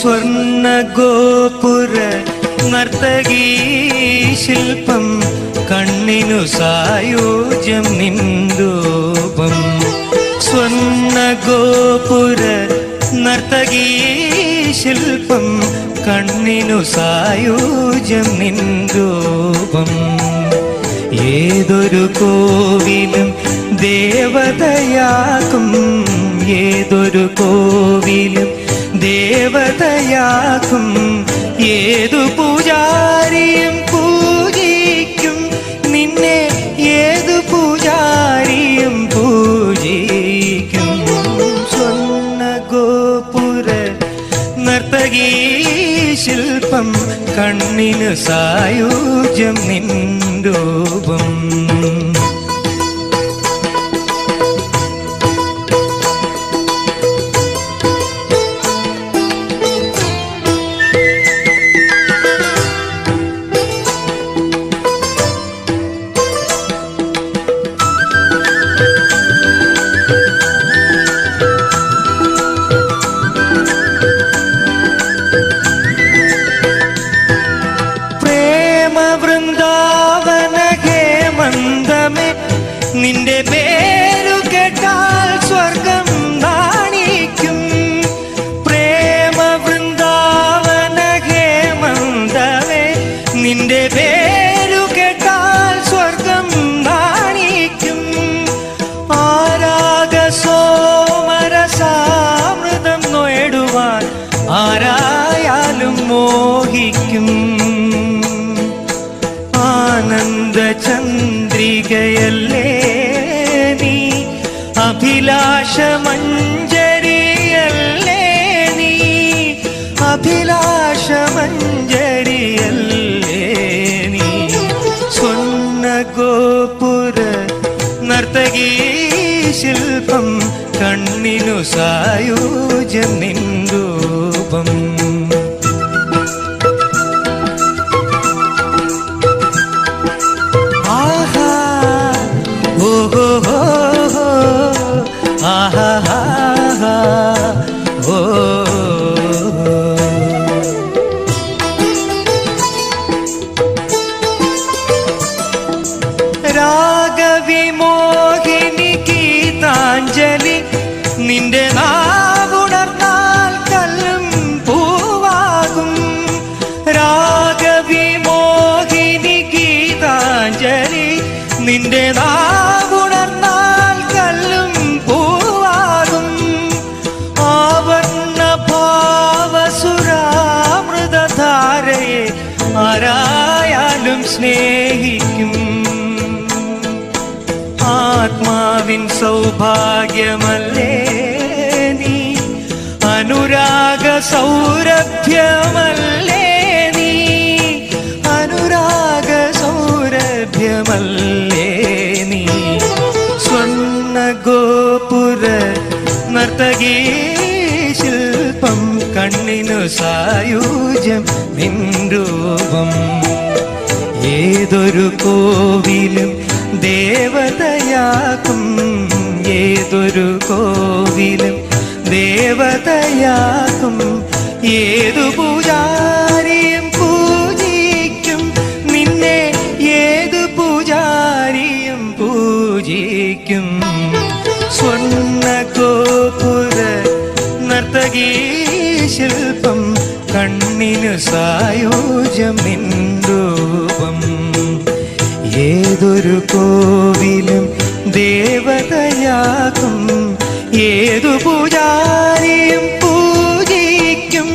സ്വർണ്ണ ഗോപുര നർത്തകീ ശില്പം കണ്ണിനു സായോജ്യം നിൻരൂപം. സ്വർണ്ണ ഗോപുര നർത്തകീ ശില്പം കണ്ണിനു സായോജ്യം നിൻരൂപം. ഏതൊരു കോവിലും ദേവതയാക്കും, ഏതൊരു കോവിലും ദേവതയാക്കും. ഏതു പൂജാരിയും പൂജിക്കും നിന്നെ, ഏതു പൂജാരിയും പൂജിക്കും. സ്വർണ്ണ ഗോപുര നർത്തകീ ശില്പം കണ്ണിനു സായോജ്യം നിൻരൂപം. നിന്റെ പേരു കേട്ടാൽ സ്വർഗം നാണിക്കും. പ്രേമ വൃന്ദാവന ഹേമന്തമേ, നിന്റെ പേരു കേട്ടാൽ സ്വർഗം നാണിക്കും. ആരാഗ സോമരസാമൃതം നേടുവാൻ ആരായാലും മോഹിക്കും. ആനന്ദ ചന്ദ്രികയല്ലേ നീ, അഭിലാഷമഞ്ജരിയല്ലേ നീ, അഭിലാഷമഞ്ജരിയല്ലേ നീ. സ്വർണ്ണ ഗോപുര നർത്തകീ ശില്പം കണ്ണിനു സായോജ്യം നിൻരൂപം. രാഗവിമോഹിനി ഗീതാഞ്ജലി, നിന്റെ നാവുണർന്നാൽ കല്ലും പൂവാകും. രാഗവിമോഹിനി ഗീതാഞ്ജലി, നിന്റെ നാവുണർന്നാൽ കല്ലും പൂവാകും. ആവർണ്ണ ഭാവസുരാമൃതധാരയെ ആരായാലും സ്നേഹിക്കും. ആത്മാവിൻ സൗഭാഗ്യമല്ലേ നീ, അനുരാഗ സൗരഭ്യമല്ലേ നീ, അനുരാഗ സൗരഭ്യമല്ലേ നീ. സ്വർണ്ണ ഗോപുര നർത്തകീ ശില്പം കണ്ണിനു സായോജ്യം നിൻരൂപം. ഏതൊരു കോവിലും ദേവതയാക്കും, ഏതൊരു കോവിലും ദേവതയാക്കും. ഏതു പൂജാരിയും പൂജിക്കും നിന്നെ, ഏതു പൂജാരിയും പൂജിക്കും. സ്വർണ്ണ ഗോപുര നർത്തകീ ശില്പം കണ്ണിനു സായോജ്യം നിൻരൂപം. ഏതൊരു കോവിലും ദേവതയാക്കും, ഏതു പൂജാരിയും പൂജിക്കും